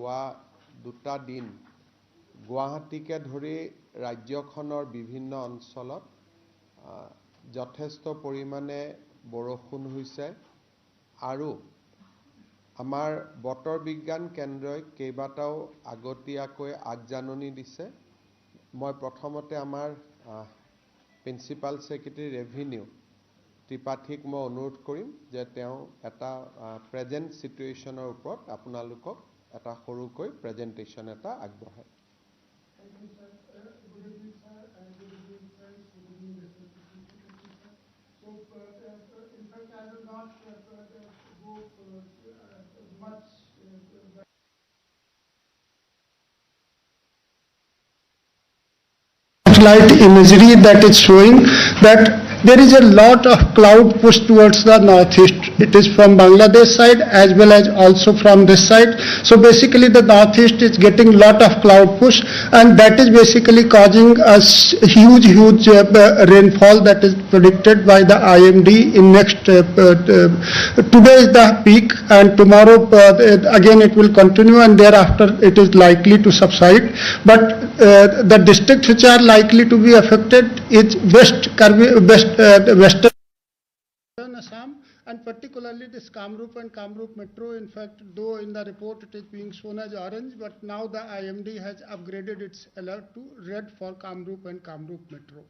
যোৱা দুটা দিন গুৱাহাটীকে ধৰি ৰাজ্যখনৰ বিভিন্ন অঞ্চলত যথেষ্ট পৰিমাণে বৰষুণ হৈছে আৰু আমাৰ বতৰ বিজ্ঞান কেন্দ্ৰই কেইবাটাও আগতীয়াকৈ আগজাননী দিছে। মই প্ৰথমতে আমাৰ প্ৰিন্সিপাল সেক্ৰেটাৰী ৰেভিনিউ ত্ৰিপাঠীক মই অনুৰোধ কৰিম যে তেওঁ এটা প্ৰেজেন্ট সিচুৱেশ্যনৰ ওপৰত আপোনালোকক এটা সৰুকৈ প্ৰেজেন্টেশ্যন এটা আগবঢ়ায়। Light imagery that is showing that there is a lot of cloud push towards the northeast. It is from Bangladesh side as well as also from this side. So basically the northeast is getting lot of cloud push, and that is basically causing a huge rainfall that is predicted by the IMD in next today is the peak, and tomorrow again it will continue, and thereafter it is likely to subside. But the districts which are likely to be affected is western Assam, and particularly this Kamrup and Kamrup Metro. In fact, though in the report it is being shown as orange, but now the IMD has upgraded its alert to red for Kamrup and Kamrup Metro.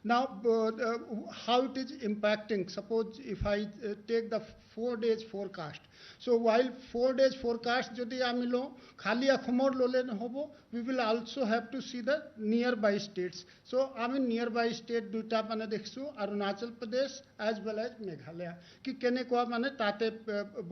Now, how it is impacting? Suppose if I take the 4 days forecast. So while 4 days forecast jodi ami lo khali akhomor lole hobo, we will also have to see the nearby states. So ami nearby state duita mane dekhsu Arunachal Pradesh as well as Meghalaya ki kene koa mane tate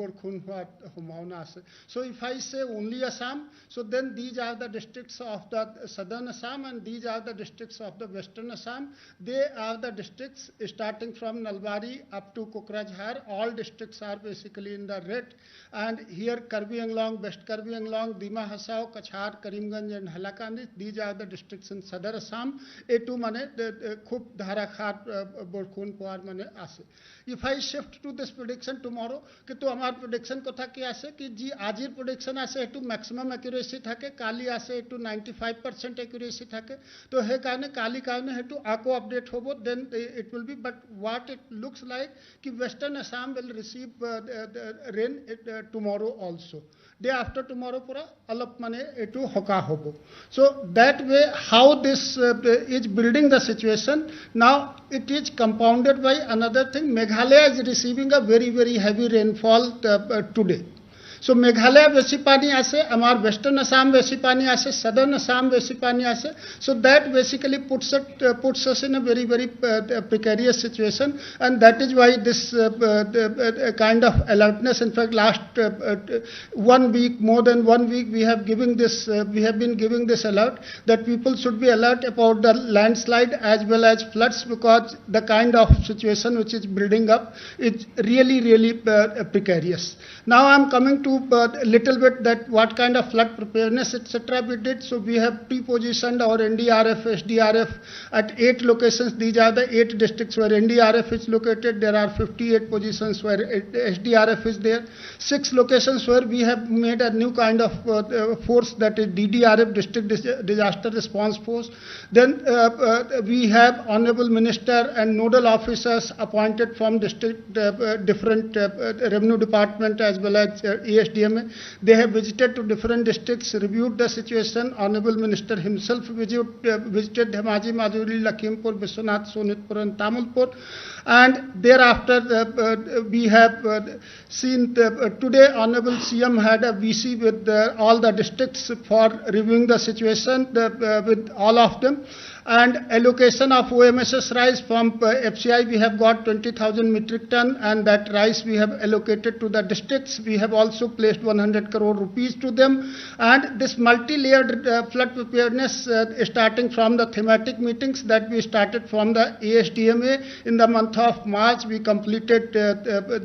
borkhun hua homauna ase. So if I say only Assam, so then these are the districts of the southern Assam and these are the districts of the western Assam. They are the districts starting from Nalbari up to Kokrajhar. All districts are basically in the red, and here Karbi Anglong, West Karbi Anglong, Dima Hasao, Kachhar, Karimganj and Halakandi, these are the districts in Sadar Assam. A2 mane khub dharakhar borkhun poar mane ase. If I shift to this prediction tomorrow, कि तो हमार prediction को था कि ऐसे कि जी आजिर prediction ऐसे to maximum accuracy था के काली ऐसे to 95% accuracy था के तो है कहने काली कहने है to आको update होबो, then it will be. But what it looks like कि Western Assam will receive rain tomorrow also. Day after tomorrow pura alap mane to hoka hobo. So that way how this is building the situation. Now it is compounded by another thing. Meghalaya is receiving a very heavy rainfall today. So Meghalaya बेसी पानी आसे, हमार Western Assam बेसी पानी आसे, Southern Assam बेसी पानी आसे. So that basically puts us in a very precarious situation, and that is why this kind of alertness. In fact, last 1 week, more than 1 week, we have been giving this alert that people should be alert about the landslide as well as floods, because the kind of situation which is building up is really precarious. Now I am coming to little bit that what kind of flood preparedness etc. we did. So we have pre-positioned our NDRF, SDRF at 8 locations. These are the 8 districts where NDRF is located. There are 58 positions where SDRF is there. 6 locations where we have made a new kind of force, that is DDRF, District Disaster Response Force. Then we have Honorable Minister and nodal officers appointed from district different revenue department as well as ASDMA. They have visited to different districts, reviewed the situation. Honorable Minister himself visited Dhemaji, Madhuri, Lakhimpur, Biswanath, Sonitpur and Tamilpur. And thereafter we have seen today Honorable CM had a VC with all the districts for reviewing the situation with all of them. And allocation of OMSS rice from FCI, we have got 20,000 metric ton, and that rice we have allocated to the districts. We have also placed 100 crore rupees to them. And this multi-layered flood preparedness starting from the thematic meetings that we started from the ASDMA in the month of March. We completed,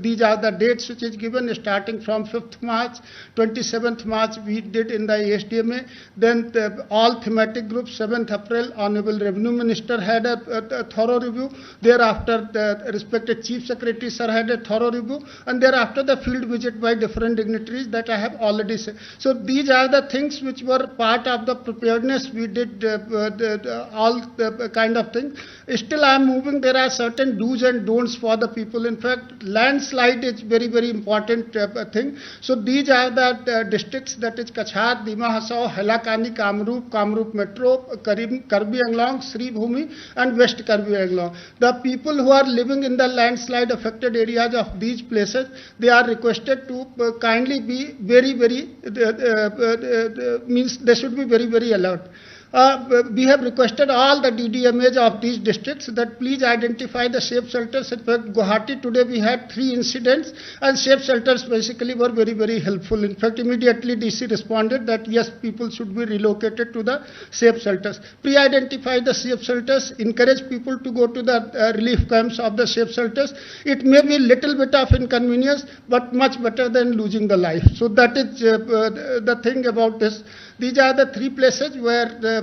these are the dates which is given, starting from 5th March, 27th March we did in the ASDMA. Then all thematic groups, 7th April, Honorable Honorable Revenue Minister had a thorough review. Thereafter, the respected Chief Secretary sir had a thorough review, and thereafter the field visit by different dignitaries that I have already said. So these are the things which were part of the preparedness. We did all the kind of things. Still, I am moving. There are certain do's and don'ts for the people. In fact, landslide is very, very important thing. So these are the districts, that is Kachhar, Dima Hasao, Hailakani, Kamrup Metro, Karbi Anglong, Sri Bhumi, and West Karbi Anglong. The people who are living in the landslide affected areas of these places, they are requested to kindly be very, very, means they should be very, very alert. We have requested all the DDMAs of these districts that please identify the safe shelters. In fact, Guwahati today we had 3 incidents, and safe shelters basically were very, very helpful. In fact, immediately DC responded that yes, people should be relocated to the safe shelters. Pre-identify the safe shelters, encourage people to go to the relief camps of the safe shelters. It may be little bit of inconvenience, but much better than losing the life. So that is the thing about this. These are the 3 places where the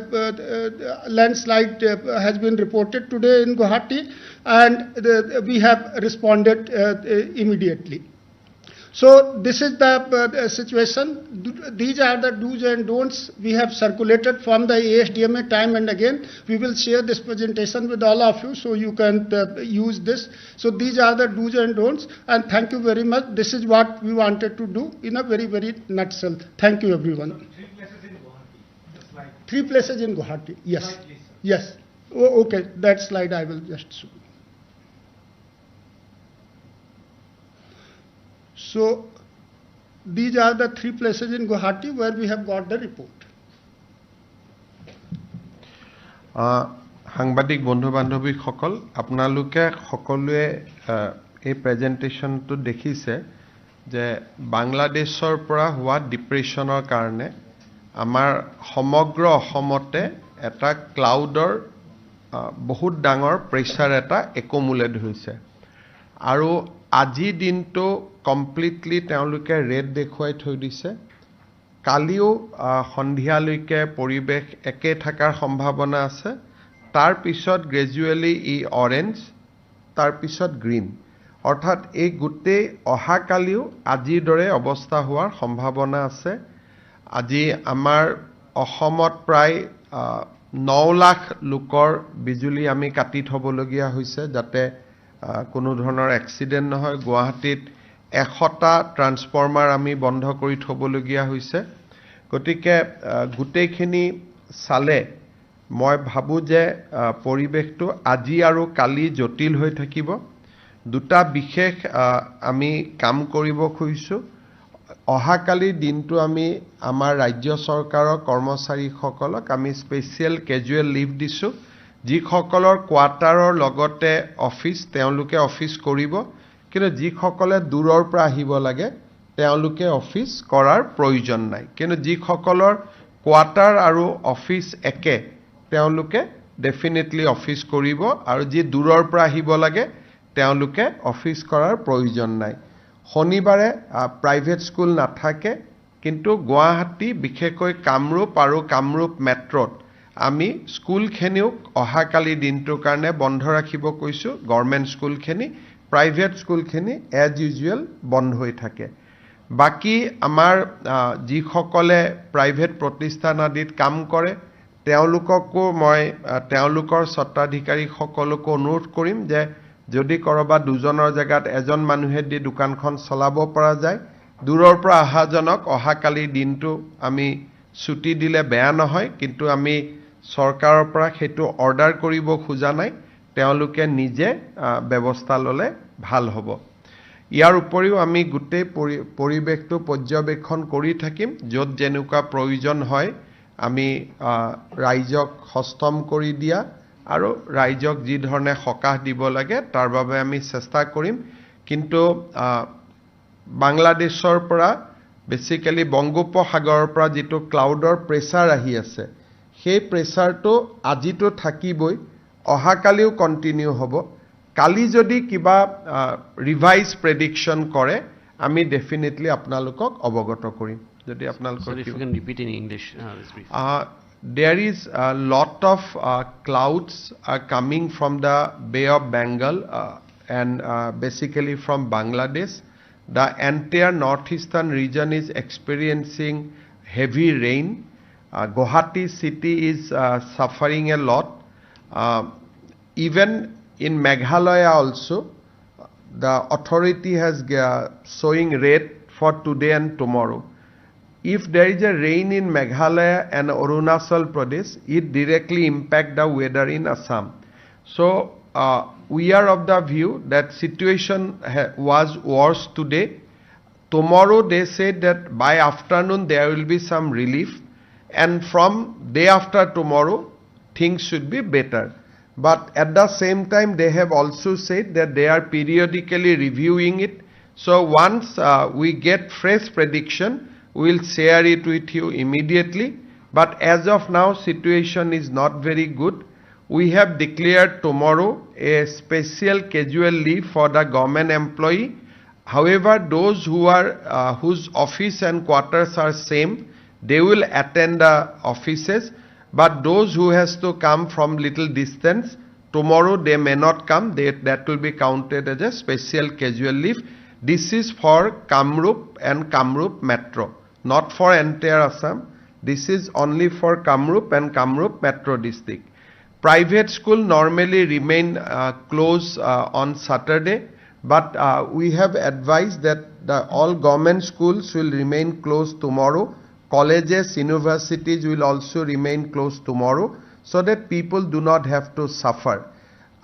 landslide has been reported today in Guwahati, and we have responded immediately. So this is the situation. These are the do's and don'ts we have circulated from the ASDMA time and again. We will share this presentation with all of you so you can use this. So these are the do's and don'ts, and thank you very much. This is what we wanted to do in a very, very nutshell. Thank you, everyone. 3 places in Guwahati, yes. Yes. Oh, okay, that slide I will just show. So, these are the 3 places in Guwahati where we have got the report. সাংবাদিক বন্ধু বান্ধৱীসকল, আপোনালোকে সকলোৱে এই প্ৰেজেন্টেশ্যনটো দেখিছে যে বাংলাদেশৰ পৰা হোৱা ডিপ্ৰেছনৰ কাৰণে আমাৰ সমগ্ৰ অসমতে এটা ক্লাউডৰ বহুত ডাঙৰ প্ৰেছাৰ এটা একমুলেট হৈছে, আৰু আজি দিনটো কমপ্লিটলি তেওঁলোকে ৰেড দেখুৱাই থৈ দিছে। কালিও সন্ধিয়ালৈকে পৰিৱেশ একে থকাৰ সম্ভাৱনা আছে, তাৰ পিছত গ্ৰেজুৱেলি ই অৰেঞ্জ, তাৰ পিছত গ্ৰীণ, অৰ্থাৎ এই গোটেই অহাকালিও আজিৰ দৰে অৱস্থা হোৱাৰ সম্ভাৱনা আছে। আজি আমাৰ অসমত প্ৰায় 9 লাখ লোকৰ বিজুলী আমি কাটি থবলগীয়া হৈছে যাতে কোনো ধৰণৰ এক্সিডেন্ট নহয়। গুৱাহাটীত 100টা ট্ৰান্সফৰ্মাৰ আমি বন্ধ কৰি থবলগীয়া হৈছে। গতিকে গোটেইখিনি চালে মই ভাবো যে পৰিৱেশটো আজি আৰু কালি জটিল হৈ থাকিব। দুটা বিশেষ আমি কাম কৰিব খুজিছো। অহাকালি দিনটো আমি আমাৰ ৰাজ্য চৰকাৰৰ কৰ্মচাৰীসকলক আমি স্পেচিয়েল কেজুৱেল লিভ দিছো। যিসকলৰ কোৱাৰ্টাৰৰ লগতে অফিচ তেওঁলোকে অফিচ কৰিব, কিন্তু যিসকলে দূৰৰ পৰা আহিব লাগে তেওঁলোকে অফিচ কৰাৰ প্ৰয়োজন নাই। কিন্তু যিসকলৰ কোৱাৰ্টাৰ আৰু অফিচ একে তেওঁলোকে ডেফিনেটলি অফিচ কৰিব, আৰু যি দূৰৰ পৰা আহিব লাগে তেওঁলোকে অফিচ কৰাৰ প্ৰয়োজন নাই। শনিবাৰে প্ৰাইভেট স্কুল নাথাকে, কিন্তু গুৱাহাটী বিশেষকৈ কামৰূপ আৰু কামৰূপ মেট্ৰত আমি স্কুলখিনিও অহাকালি দিনটোৰ কাৰণে বন্ধ ৰাখিব কৈছো। গভৰ্ণমেণ্ট স্কুলখিনি, প্ৰাইভেট স্কুলখিনি এজ ইউজুৱেল বন্ধ হৈ থাকে। বাকি আমাৰ যিসকলে প্ৰাইভেট প্ৰতিষ্ঠান আদিত কাম কৰে তেওঁলোককো মই তেওঁলোকৰ স্বত্বাধিকাৰীসকলকো অনুৰোধ কৰিম যে যদি কৰবাত দুজনৰ জায়গাত এজন মানুহে দি দোকানখন চলাব পৰা যায়, দূৰৰ পৰা অহাজনক অহাকালি দিনটো আমি ছুটি দিলে বেয়া নহয়, কিন্তু আমি চৰকাৰৰ পৰা সেইটো অৰ্ডাৰ কৰিব খোজা নাই, তেওঁলোকে নিজে ব্যৱস্থা ললে ভাল হ'ব। ইয়াৰ উপৰিও আমি গোটেই পৰিৱেশটো পৰ্যবেক্ষণ কৰি থাকিম, য'ত যেনেকুৱা প্ৰয়োজন হয় আমি ৰাইজক সষ্টম কৰি দিয়া আৰু ৰাইজক যি ধৰণে সকাহ দিব লাগে তাৰ বাবে আমি চেষ্টা কৰিম। কিন্তু বাংলাদেশৰ পৰা বেসিক্যালি বংগোপসাগৰৰ পৰা যিটো ক্লাউডৰ প্ৰেছাৰ আহি আছে, সেই প্ৰেছাৰটো আজিতো থাকিবই, অহাকালিও কন্টিনিউ হ'ব। কালি যদি কিবা ৰিভাইজ প্ৰেডিকশন কৰে আমি ডেফিনেটলি আপোনালোকক অৱগত কৰিম। যদি আপোনালোকৰ Sorry, if you can repeat in English, this brief. there is a lot of clouds are coming from the Bay of Bengal and basically from Bangladesh. The entire northeastern region is experiencing heavy rain. Guwahati city is suffering a lot. Even in Meghalaya also, the authority has showing red for today and tomorrow. If there is a rain in Meghalaya and Arunachal Pradesh, it directly impact the weather in Assam. So we are of the view that situation was worse today. Tomorrow they said that by afternoon there will be some relief, and from day after tomorrow things should be better. But at the same time they have also said that they are periodically reviewing it. So once we get fresh prediction, we will share it with you immediately. But as of now, situation is not very good. We have declared tomorrow a special casual leave for the government employee. However, those who are whose office and quarters are same, they will attend the offices. But those who has to come from little distance, tomorrow they may not come. That will be counted as a special casual leave. This is for Kamrup and Kamrup Metro, not for entire Assam. This is only for Kamrup and Kamrup Metro district. Private school normally remain closed on Saturday, but we have advised that all government schools will remain closed tomorrow. Colleges, universities will also remain closed tomorrow, so that people do not have to suffer.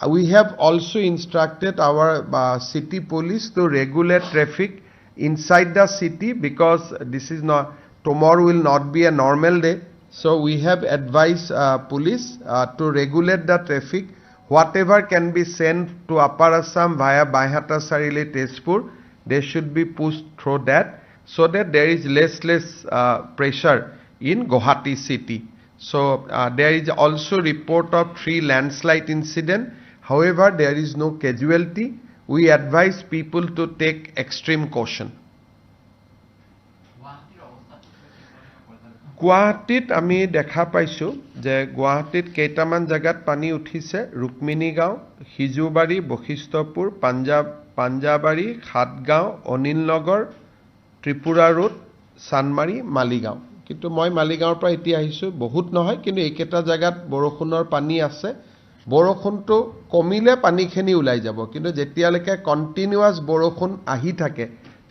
We have also instructed our city police to regulate traffic inside the city, because this is not, tomorrow will not be a normal day. So we have advised police to regulate the traffic. Whatever can be sent to Upper Assam via Baihata Sarile Tezpur, they should be pushed through that, so that there is less pressure in Guwahati city. So there is also report of 3 landslide incident. However, there is no casualty. We advise people to take extreme caution. গুৱাহাটীত আমি দেখা পাইছো যে গুৱাহাটীত কেইটামান জায়গাত পানী উঠিছে। ৰুক্মিণী গাঁও, হিজুবাৰী, বশিষ্ঠপুৰ, পাঞ্জাবাৰী, খাটগাঁও, অনিলনগৰ, ত্ৰিপুৰা ৰোড, চানমাৰী, মালিগাঁও। কিন্তু মই মালিগাঁৱৰ পৰা এতিয়া আহিছো, বহুত নহয়, কিন্তু এইকেইটা জায়গাত বৰষুণৰ পানী আছে। বৰষুণটো কমিলে পানীখিনি ওলাই যাব, কিন্তু যেতিয়ালৈকে কণ্টিনিউৱাছ বৰষুণ আহি থাকে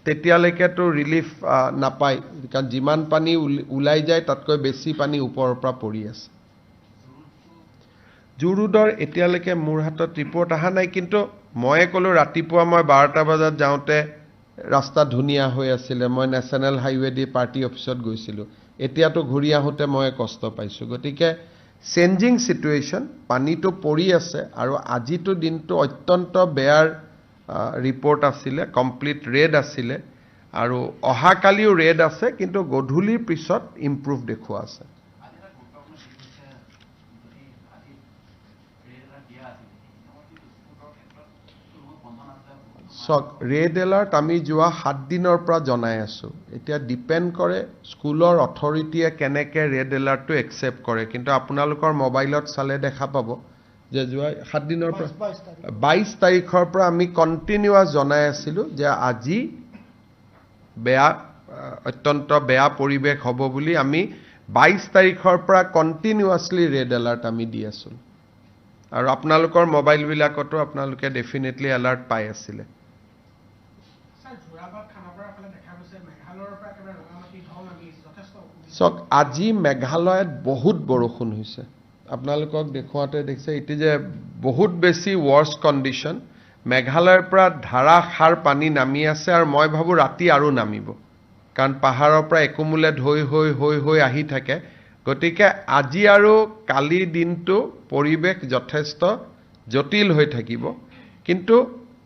তেতিয়ালৈকে তো ৰিলিফ নাপায়, কাৰণ যিমান পানী ওলাই যায় তাতকৈ বেছি পানী ওপৰৰ পৰা পৰি আছে। জুৰুডৰ এতিয়ালৈকে মোৰ হাতত ৰিপৰ্ট অহা নাই, কিন্তু মই ক'লো ৰাতিপুৱা মই 12টা বজাত যাওঁতে ৰাস্তা ধুনীয়া হৈ আছিলে, মই নেশ্যনেল হাইৱে দি পাৰ্টি অফিচত গৈছিলোঁ। এতিয়াতো ঘূৰি আহোঁতে মই কষ্ট পাইছোঁ। গতিকে চেঞ্জিং সিচুৱেশ্যন, পানীটো পৰি আছে, আৰু আজিতো দিনটো অত্যন্ত বেয়াৰ ৰিপৰ্ট আছিলে, কমপ্লিট ৰেড আছিলে, আৰু অহাকালিও ৰেড আছে, কিন্তু গধূলিৰ পিছত ইম্প্ৰুভ দেখুৱা আছে। চক ৰেড এলাৰ্ট আমি যোৱা 7 দিনৰ পৰা জনাই আছো। এতিয়া ডিপেণ্ড কৰে স্কুলৰ অথৰিটিয়ে কেনেকৈ ৰেড এলাৰ্টটো একচেপ্ট কৰে, কিন্তু আপোনালোকৰ মোবাইলত চালে দেখা পাব যে যোৱা 7 দিনৰ পৰা 22 তাৰিখৰ পৰা আমি কণ্টিনিউৱাছ জনাই আছিলোঁ যে আজি অত্যন্ত বেয়া পৰিৱেশ হ'ব বুলি। আমি 22 তাৰিখৰ পৰা কণ্টিনিউৱাছলি ৰেড এলাৰ্ট আমি দি আছোঁ, আৰু আপোনালোকৰ মোবাইলবিলাকতো আপোনালোকে ডেফিনেটলি এলাৰ্ট পাই আছিলে। চক আজি মেঘালয়ত বহুত বৰষুণ হৈছে, আপোনালোকক দেখুৱাতে দেখিছে। এটি যে বহুত বেছি ৱৰ্ষ্ট কণ্ডিশ্যন, মেঘালয়ৰ পৰা ধাৰাসাৰ পানী নামি আছে, আৰু মই ভাবোঁ ৰাতি আৰু নামিব, কাৰণ পাহাৰৰ পৰা একুমুলেট হৈ আহি থাকে। গতিকে আজি আৰু কালিৰ দিনটো পৰিৱেশ যথেষ্ট জটিল হৈ থাকিব, কিন্তু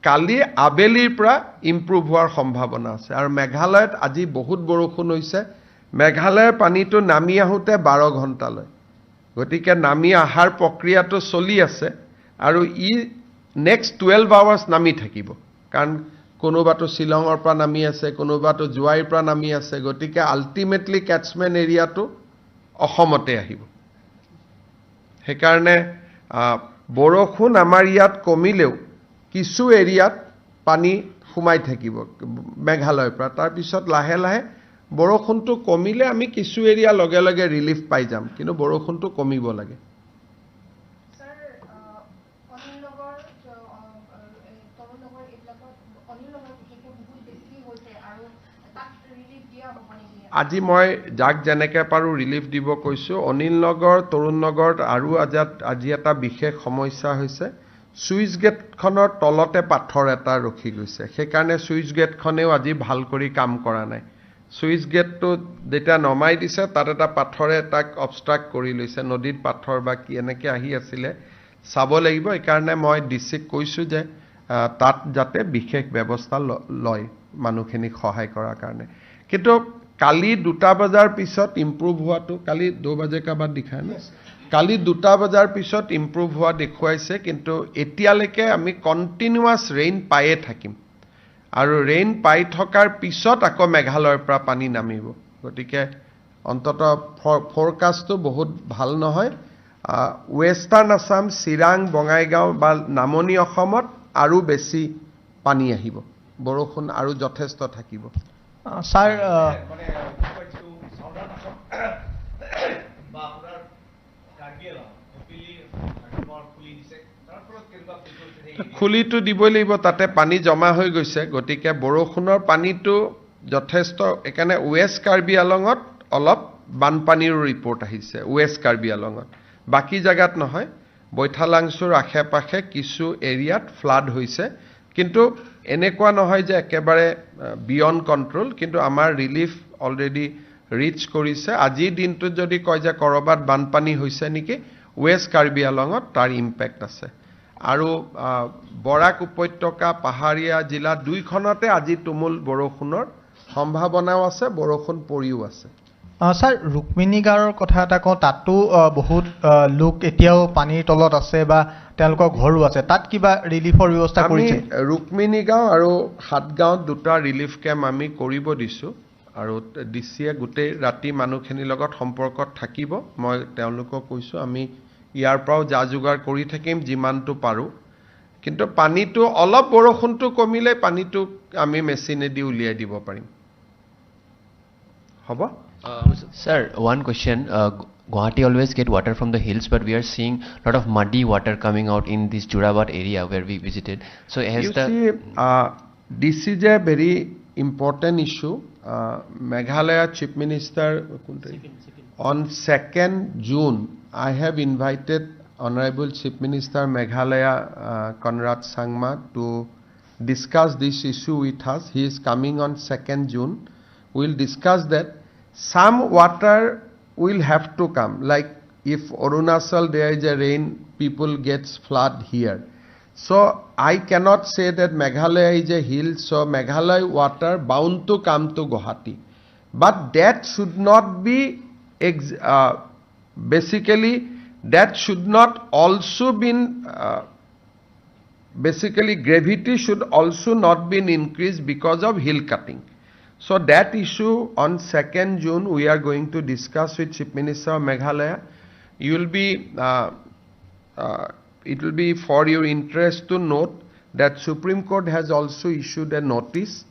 কালি আবেলিৰ পৰা ইম্প্ৰুভ হোৱাৰ সম্ভাৱনা আছে। আৰু মেঘালয়ত আজি বহুত বৰষুণ হৈছে, মেঘালয়ৰ পানীটো নামি আহোঁতে 12 ঘণ্টা লয়। গতিকে নামি অহাৰ প্ৰক্ৰিয়াটো চলি আছে, আৰু ই নেক্সট 12 আৱাৰ্ছ নামি থাকিব, কাৰণ কোনোবাটো শ্বিলঙৰ পৰা নামি আছে, কোনোবাটো জোৱাইৰ পৰা নামি আছে। গতিকে আল্টিমেটলি কেটছমেণ্ট এৰিয়াটো অসমতে আহিব। সেইকাৰণে বৰষুণ আমাৰ ইয়াত কমিলেও কিছু এৰিয়াত পানী সোমাই থাকিব মেঘালয়ৰ পৰা তাৰপিছত লাহে লাহে বৰষুণটো কমিলে আমি কিছু এৰিয়া লগে লগে ৰিলিফ পাই যাম কিন্তু বৰষুণটো কমিব লাগে আজি মই যাক যেনেকৈ পাৰোঁ ৰিলিফ দিব কৈছোঁ অনিল নগৰ তৰুণ নগৰত আৰু আজি এটা বিশেষ সমস্যা হৈছে সুইচ গেটখনৰ তলতে পাথৰ এটা ৰখি গৈছে সেইকাৰণে সুইচ গেটখনেও আজি ভাল কৰি কাম কৰা নাই সুইচ গেটটো যেতিয়া নমাই দিছে তাত এটা পাথৰে তাক অবষ্ট্ৰাক্ট কৰি লৈছে নদীত পাথৰ বা কি এনেকৈ আহি আছিলে চাব লাগিব এইকাৰণে মই ডিচিক কৈছোঁ যে তাত যাতে বিশেষ ব্যৱস্থা লয় মানুহখিনিক সহায় কৰাৰ কাৰণে কিন্তু কালি 2টা বজাৰ পিছত ইম্প্ৰুভ হোৱাটো কালি 2 বজে কা বাদ দিখায় না কালি 2টা বজাৰ পিছত ইম্প্ৰুভ হোৱা দেখুৱাইছে কিন্তু এতিয়ালৈকে আমি কণ্টিনিউৱাছ ৰেইন পায়ে থাকিম আৰু ৰেইন পাই থকাৰ পিছত আকৌ মেঘালয়ৰ পৰা পানী নামিব গতিকে অন্ততঃ ফৰকাষ্টটো বহুত ভাল নহয় ৱেষ্টাৰ্ণ আসাম চিৰাং বঙাইগাঁও বা নামনি অসমত আৰু বেছি পানী আহিব বৰষুণ আৰু যথেষ্ট থাকিব স্যাৰ খুলিটো দিবই লাগিব তাতে পানী জমা হৈ গৈছে গতিকে বৰষুণৰ পানীটো যথেষ্ট একাৰণে ৱেষ্ট কাৰ্বি আলঙত অলপ বানপানীৰ ৰিপৰ্ট আহিছে ৱেষ্ট কাৰ্বি আলঙত বাকি জায়গাত নহয় বৈঠালাংছুৰ আশে-পাশে কিছু এৰিয়াত ফ্লাড হৈছে কিন্তু এনেকুৱা নহয় যে একেবাৰে বিয়ন্ড কন্ট্ৰোল কিন্তু আমাৰ ৰিলিফ অলৰেডি ৰিচ কৰিছে আজি দিনটো যদি কয় যে কৰবাত বানপানী হৈছে নেকি ৱেষ্ট কাৰ্বি আলঙত তাৰ ইম্প্যাক্ট আছে আৰু বৰাক উপত্যকা পাহাৰীয়া জিলা দুইখনতে আজি তুমুল বৰষুণৰ সম্ভাৱনাও আছে বৰষুণ পৰিও আছে স্যাৰ ৰুক্মিণী গাঁৱৰ কথা এটা কওঁ তাতো বহুত লোক এতিয়াও পানীৰ তলত আছে বা তেওঁলোকৰ ঘৰো আছে তাত কিবা ৰিলিফৰ ব্যৱস্থা কৰিছে ৰুক্মিণী গাঁও আৰু হাতগাঁৱত 2টা ৰিলিফ কেম্প আমি কৰিব দিছো আৰু ডিচিয়ে গোটেই ৰাতি মানুহখিনিৰ লগত সম্পৰ্কত থাকিব মই তেওঁলোকক কৈছো আমি ইয়াৰ পৰাও যা যোগাৰ কৰি থাকিম যিমানটো পাৰো কিন্তু পানীটো অলপ বৰষুণটো কমিলে পানীটো আমি মেচিনেদি উলিয়াই দিব পাৰিম হ'ব Sir, one question. Guwahati always get water from the hills, but we are seeing a lot of muddy water coming out in this Jorabad area where we visited. So has this is a very important issue. Meghalaya Chief Minister on 2nd June, I have invited Honorable Chief Minister Meghalaya Conrad Sangma to discuss this issue with us. He is coming on 2nd June. We will discuss that. Some water will have to come, like if Arunachal there is a rain, people gets flood here. So I cannot say that Meghalaya is a hill, so Meghalaya water bound to come to Guwahati. But that should not be, basically that should not also been, basically gravity should also not been increased because of hill cutting. So that issue on 2nd June we are going to discuss with Chief Minister of Meghalaya. It will be for your interest to note that Supreme Court has also issued a notice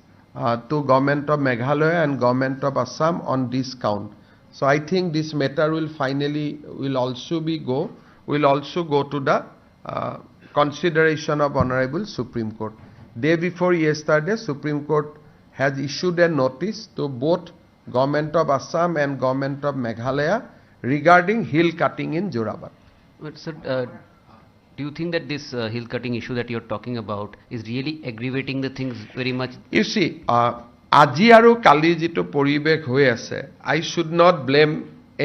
to Government of Meghalaya and Government of Assam on this count. So I think this matter will also go to the consideration of Honorable Supreme Court. Day before yesterday, Supreme Court has issued a notice to both Government of Assam and Government of Meghalaya regarding hill cutting in Jorabad. But sir, do you think that this hill cutting issue that you're talking about is really aggravating the things very much? You see, আজি আৰু কালি যেটো পৰিবেশ হৈ আছে, I should not blame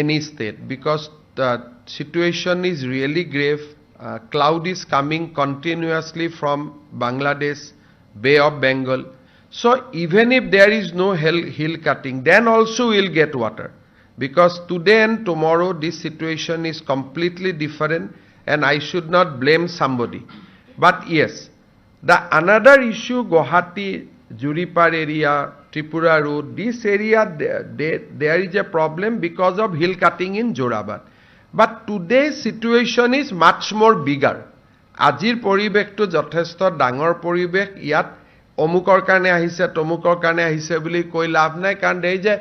any state because the situation is really grave. Cloud is coming continuously from Bangladesh, Bay of Bengal. So even if there is no hill cutting, then also we'll get water. Because today and tomorrow this situation is completely different and I should not blame somebody. But yes, the another issue, Guwahati, Juripar area, Tripura Road, this area, there is a problem because of hill cutting in Jorabad. But today's situation is much more bigger. আজিৰ পৰিৱেশটো যথেষ্ট ডাঙৰ পৰিৱেশ ইয়াত অমুকৰ কাৰণে আহিছে তমুকৰ কাৰণে আহিছে বুলি কৈ লাভ নাই কাৰণ দেই যে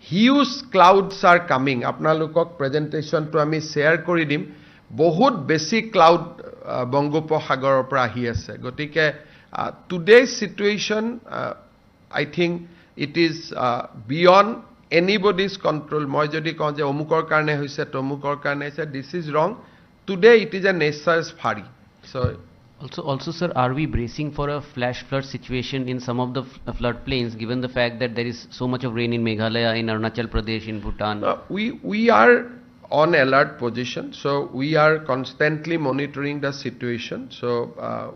হিউজ ক্লাউডছ আৰ কামিং আপোনালোকক প্ৰেজেন্টেশনটো আমি শেয়াৰ কৰি দিম বহুত বেছি ক্লাউড বংগোপসাগৰৰ পৰা আহি আছে গতিকে today's situation I think it is beyond anybody's control. মই যদি কওঁ যে অমুকৰ কাৰণে হৈছে তমুকৰ কাৰণে হৈছে this is wrong. Today it is a nature's fury. So Also, sir, are we bracing for a flash flood situation in some of the flood plains, given the fact that there is so much of rain in Meghalaya, in Arunachal Pradesh, in Bhutan? We are on alert position, so we are constantly monitoring the situation. So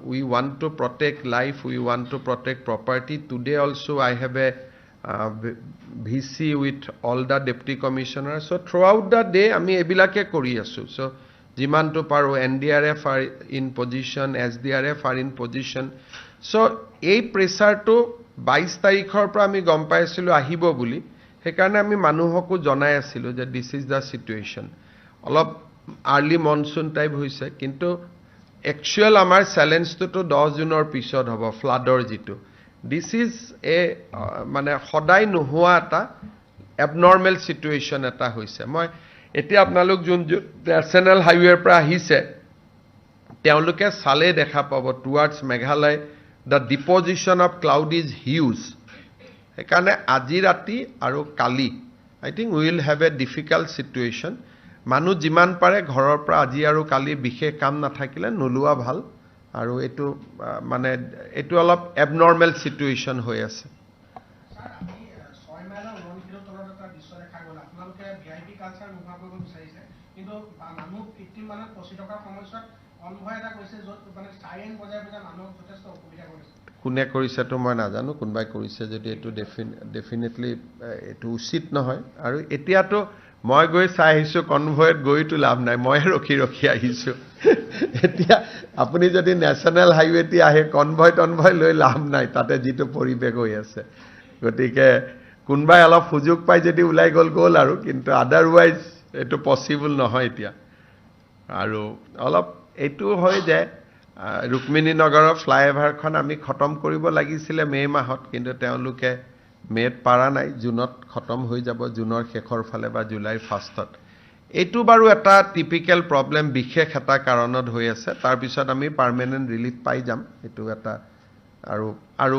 we want to protect life, we want to protect property. Today also I have a VC with all the deputy commissioners. So throughout the day, আমি এবিলাকে কৰি আছো. So যিমানটো পাৰো NDRF are in position, SDRF are in position. So এই প্ৰেছাৰটো 22 তাৰিখৰ পৰা আমি গম পাইছিলো আহিব বুলি সেইকাৰণে আমি মানুহকো জনাই আছিলো যে দিস ইজ দা সিচুৱেচন অলপ আৰ্লি মনসুন টাইপ হৈছে কিন্তু একচুয়াল আমাৰ চ্যালেঞ্জটো 10 জুনৰ পিছত হ'ব ফ্লাডৰ জিটো দিস ইজ এ মানে সদায় নোহোৱা এটা এবনৰ্মেল সিচুৱেচন এটা হৈছে মই এতিয়া আপোনালোক যোন নেশ্যনেল হাইৱেৰ পৰা আহিছে তেওঁলোকে চালে দেখা পাব towards Meghalaya the deposition of cloud is huge সেইকাৰণে আজি ৰাতি আৰু কালি I think we will have a difficult situation মানুহ যিমান পাৰে ঘৰৰ পৰা আজি আৰু কালি বিশেষ কাম নাথাকিলে নলুৱা ভাল আৰু এটো মানে এটো অলপ এবনৰ্মেল সিচুৱেচন হৈ আছে কোনে কৰিছে তো মই নাজানো কোনবাই কৰিছে যদি এটো ডেফিনেটলি এটো উচিত নহয় আৰু এতিয়াতো মই গৈ চাই আহিছো কনভয়ত গৈটো লাভ নাই মই ৰখি আহিছো এতিয়া আপুনি যদি নেশ্যনেল হাইৱেটি আহে কনভয় লৈ লাভ নাই তাতে যিটো পৰিবেশ হৈ আছে গতিকে কোনবাই অলপ সুযোগ পাই যদি উলাই গল আৰু কিন্তু আদাৰৱাইজ এটো পসিবল নহয় এতিয়া আৰু অলপ এটো হৈ যায় रुक्मिणी नगर फ्लाईओभारখন আমি খতম কৰিব লাগিছিল মে মাহত কিন্তু তেওঁলোকে মেত পাৰা নাই জুনত খতম হৈ যাব জুনৰ শেষৰ ফালে বা জুলাইৰ ফাৰ্ষ্টত এটো বাৰু এটা টিপিক্যাল প্ৰবলেম বিশেষ এটা কাৰণত হৈ আছে তাৰ পিছত আমি পাৰ্মানেন্ট ৰিলিফ পাই যাম এটো এটা আৰু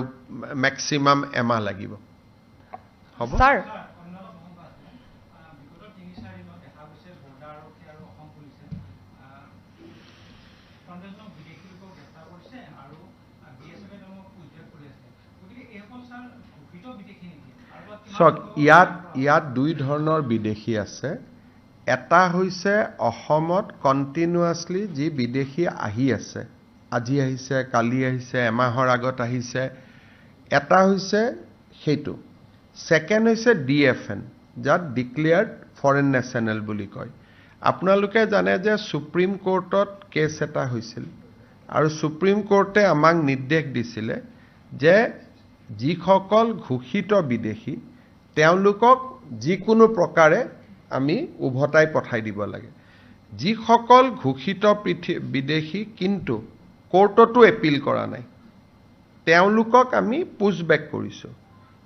ম্যাক্সিমাম এমাহ লাগিব হ'ব স্যাৰ সক ইয়াত দুই ধৰণৰ বিদেশী আছে এটা হৈছে অসমত কন্টিনিউয়াসলি যি বিদেশী আহি আছে আজি আহিছে কালি আহিছে এমাহৰ আগত আহিছে এটা হৈছে হেতু সেকেন্ড হৈছে ডিএফএন যাত ডিক্লেয়াৰ্ড ফৰেন নেশনাল বুলি কয় আপোনালোকে জানে যে সুপ্ৰিম কোৰ্টত কেছ এটা হৈছিল আৰু সুপ্ৰিম কোৰ্টে আমাক নিৰ্দেশ দিছিল যে যিসকল ঘোষিত বিদেশী তেওঁলোকক যিকোনো প্ৰকাৰে আমি উভতাই পঠাই দিব লাগে যিসকল ঘোষিত বিদেশী কিন্তু কোৰ্টতো এপিল কৰা নাই তেওঁলোকক আমি পুশবেক কৰিছো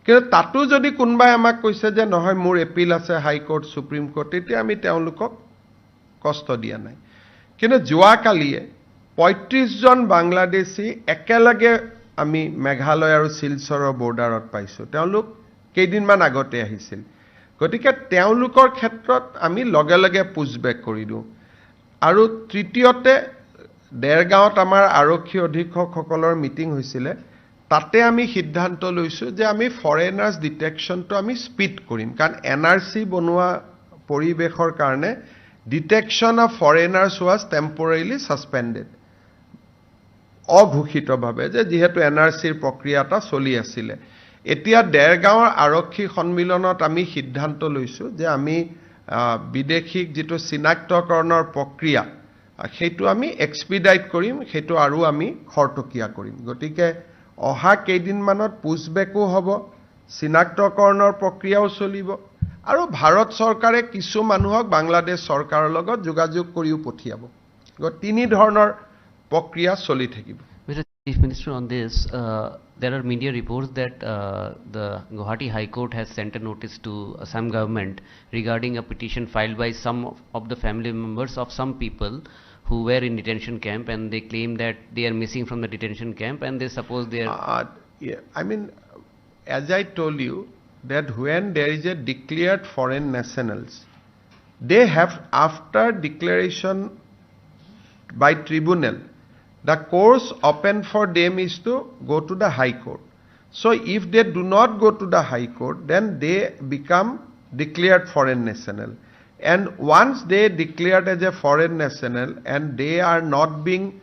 কিন্তু তাতো যদি কোনবাই আমাক কৈছে যে নহয় মোৰ এপিল আছে হাই কোৰ্ট সুপ্ৰিম কোৰ্ট তেতিয়া আমি তেওঁলোকক কষ্ট দিয়া নাই কিন্তু যোৱা কালিয়ে 35 জন বাংলাদেশী একেলগে আমি মেঘালয় আৰু শিলচৰৰ বৰ্ডাৰত পাইছো তেওঁলোক কেইদিনমান আগতে আহিছিল গতিকে তেওঁলোকৰ ক্ষেত্ৰত আমি লগে লগে পুশবেক কৰি দিও আৰু তৃতীয়তে দেৰগাঁৱত আমাৰ আৰক্ষী অধীক্ষকসকলৰ মিটিং হৈছিল তাতে আমি সিদ্ধান্ত লৈছো যে আমি ফৰেনাৰ্স ডিটেকশনটো আমি স্পিড কৰিম কাৰণ এনআৰসি বনোৱা পৰিবেশৰ কাৰণে detection of ফৰেনাৰ্স was temporarily suspended অঘোষিতভাৱে যে যেহেতু এনআৰসিৰ প্ৰক্ৰিয়াটা চলি আছিল এতিয়া দেৰগাঁৱৰ আৰক্ষী সন্মিলনত আমি সিদ্ধান্ত লৈছো যে আমি বিদেশীক যেটো চিনাক্তকৰণৰ প্ৰক্ৰিয়া সেইটো আমি এক্সপিডাইট কৰিম সেইটো আৰু আমি খৰতকীয়া কৰিম গতিকে অহা কেইদিনমানত পুশবেকো হ'ব চিনাক্তকৰণৰ প্ৰক্ৰিয়াও চলিব আৰু ভাৰত চৰকাৰে কিছু মানুহক বাংলাদেশ চৰকাৰৰ লগত যোগাযোগ কৰিও পঠিয়াব তিনি ধৰণৰ প্ৰক্ৰিয়া চলি থাকিব Mr. Chief Minister, on this, there are media reports that the Guwahati High Court has sent a notice to Assam government regarding a petition filed by some of the family members of some people who were in detention camp, and they claim that they are missing from the detention camp, and they suppose they are... Yeah, I mean, as I told you, that when there is a declared foreign nationals, they have, after declaration by tribunal, the course open for them is to go to the High Court. So if they do not go to the High Court, then they become declared foreign national. And once they declared as a foreign national and they are not being,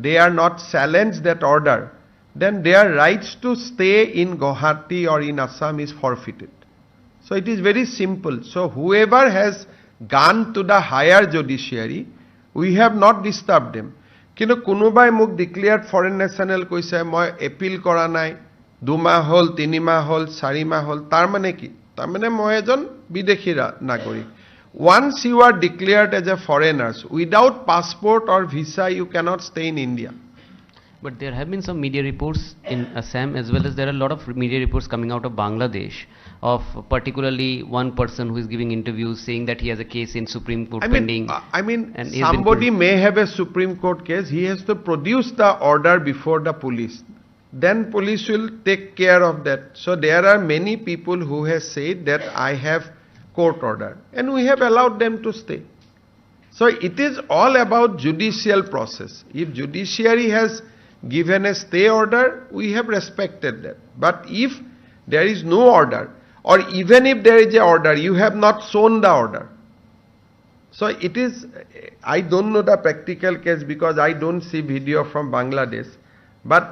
they are not challenged that order, then their rights to stay in Guwahati or in Assam is forfeited. So it is very simple. So whoever has gone to the higher judiciary, we have not disturbed them. কিন্তু কোনোবাই মোক declared foreign national কৈছে মই appeal কৰা নাই 2 মাহ হল 3 মাহ হল 4 মাহ হল তাৰ মানে কি তাৰ মানে মই এজন বিদেশী নাগৰিক once you are declared as a foreigners without passport or visa you cannot stay in India. But there have been some media reports in Assam, as well as there are a lot of media reports coming out of Bangladesh of particularly one person who is giving interviews saying that he has a case in Supreme Court pending. I mean and he has been somebody may have a Supreme Court case, he has to produce the order before the police. Then police will take care of that. So there are many people who have said that I have court order and we have allowed them to stay. So it is all about judicial process. If judiciary has given a stay order, we have respected that. But if there is no order, or even if there is an order, you have not shown the order. So it is, I don't know the practical case because I don't see video from Bangladesh. But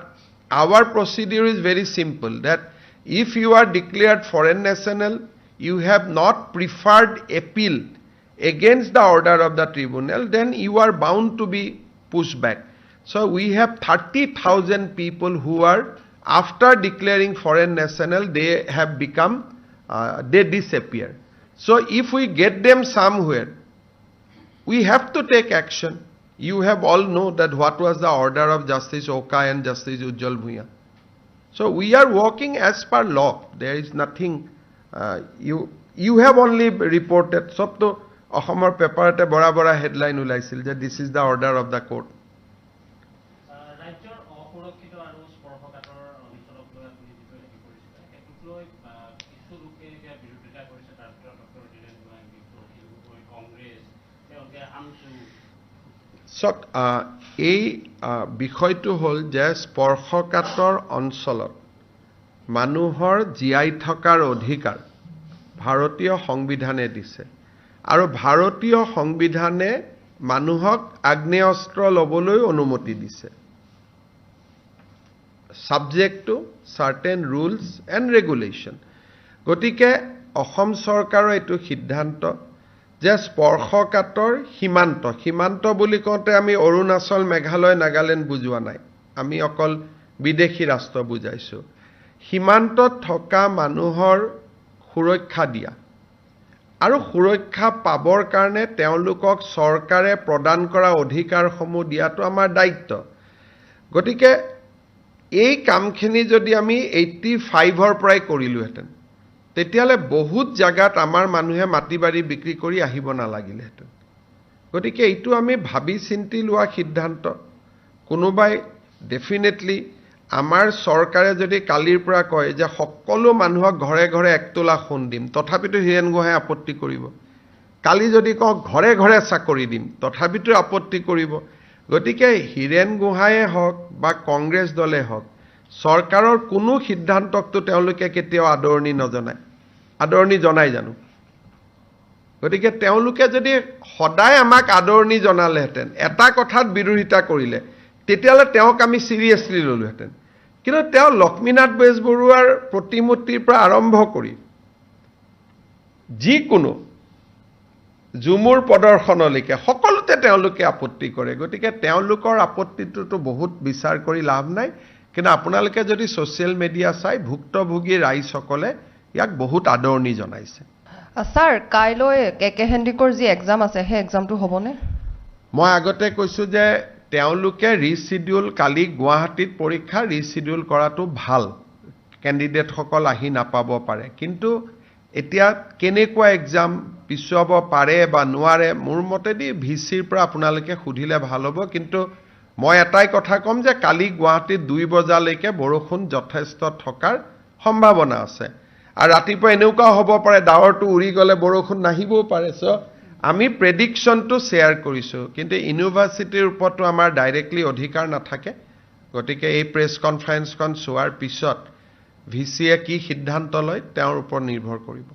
our procedure is very simple, that if you are declared foreign national, you have not preferred appeal against the order of the tribunal, then you are bound to be pushed back. So we have 30,000 people who are, after declaring foreign national, they have become, they disappear. So if we get them somewhere, we have to take action. You have all know that what was the order of Justice Oka and Justice Ujjwal Bhuiyan. So we are working as per law. There is nothing, you have only reported, সব তো অসমৰ পেপাৰতে Bora Bora headline ওলাইছিল যে this is the order of the court. এই বিষয়টো হ'ল যে স্পৰ্শকাতৰ অঞ্চলত মানুহৰ জীয়াই থকাৰ অধিকাৰ ভাৰতীয় সংবিধানে দিছে আৰু ভাৰতীয় সংবিধানে মানুহক আগ্নেয়াস্ত্ৰ ল'বলৈ অনুমতি দিছে subject to certain rules and regulation. গতিকে অসম চৰকাৰৰ এটো সিদ্ধান্ত যে স্পৰ্শকাতৰ সীমান্ত বুলি কওঁতে আমি অৰুণাচল মেঘালয় নাগালেণ্ড বুজোৱা নাই আমি অকল বিদেশী ৰাষ্ট্ৰ বুজাইছো সীমান্তত থকা মানুহৰ সুৰক্ষা দিয়া আৰু সুৰক্ষা পাবৰ কাৰণে তেওঁলোকক চৰকাৰে প্ৰদান কৰা অধিকাৰসমূহ দিয়াটো আমাৰ দায়িত্ব গতিকে এই কামখিনি যদি আমি 85 ৰ পৰাই কৰিলোহেঁতেন তেতিয়ালে বহুত জায়গাত আমাৰ মানুহে মাটিবাৰী বিক্ৰী কৰি আহিব নালাগিলেহেঁতেন গতিকে এইটো আমি ভাবি চিন্তি লোৱা সিদ্ধান্ত কোনোবাই ডেফিনেটলি আমাৰ চৰকাৰে যদি কালিৰ পৰা কয় যে সকলো মানুহক ঘৰে ঘৰে 1 তোলা সোণ দিম তথাপিতো হিৰেন গোহাঁই আপত্তি কৰিব কালি যদি কওঁ ঘৰে ঘৰে চাকৰি দিম তথাপিতো আপত্তি কৰিব গতিকে হিৰেন গোহাঁইয়ে হওক বা কংগ্ৰেছ দলে হওক চৰকাৰৰ কোনো সিদ্ধান্তকটো তেওঁলোকে কেতিয়াও আদৰণি জনাই জানো গতিকে তেওঁলোকে যদি সদায় আমাক আদৰণি জনালেহেঁতেন এটা কথাত বিৰোধিতা কৰিলে তেতিয়ালে তেওঁক আমি সিৰিয়াসলি ললোহেঁতেন কিন্তু তেওঁ লক্ষ্মীনাথ বেজবৰুৱাৰ প্ৰতিমূৰ্তিৰ পৰা আৰম্ভ কৰি যিকোনো জুমুৰ প্ৰদৰ্শনলৈকে সকলোতে তেওঁলোকে আপত্তি কৰে গতিকে তেওঁলোকৰ আপত্তিটো বহুত বিচাৰ কৰি লাভ নাই কিন্তু আপোনালোকে যদি সোশ্যাল মিডিয়া চাই ভুক্তভোগী ৰাইজসকলে ইয়াক বহুত আদৰণি জনাইছে স্যাৰ কাইলৈ কেকে হেণ্ডিকৰ যি এক্সাম আছে সেই এক্সামটো হ'বনে মই আগতে কৈছো যে তেওঁলোকে ৰিচিডিউল কালি গুৱাহাটীত পৰীক্ষা ৰিচিডিউল কৰাটো ভাল ক্যান্ডিডেট সকল আহি নাপাব পাৰে কিন্তু এতিয়া কেনেকুৱা এক্সাম পিছুৱাব পাৰে বা নোৱাৰে মোৰ মতেদি ভিচিৰ পৰা আপোনালোকে সুধিলে ভাল হ'ব কিন্তু মই এটাই কথা কম যে কালি গুৱাহাটীত 2 বজালৈকে বৰষুণ যথেষ্ট থকাৰ সম্ভাৱনা আছে আৰু ৰাতিপুৱা এনেকুৱা হ'ব পাৰে ডাৱৰটো উৰি গলে বৰষুণ নাহিবও পাৰে সো আমি প্ৰেডিকশনটো শেয়াৰ কৰিছো কিন্তু ইউনিভাৰ্সিটিৰ ওপৰতো আমাৰ ডাইৰেক্টলি অধিকাৰ নাথাকে গতিকে এই প্ৰেছ কনফাৰেন্সখন চোৱাৰ পিছত ভিচিয়ে কি সিদ্ধান্ত লয় তেওঁৰ ওপৰত নিৰ্ভৰ কৰিব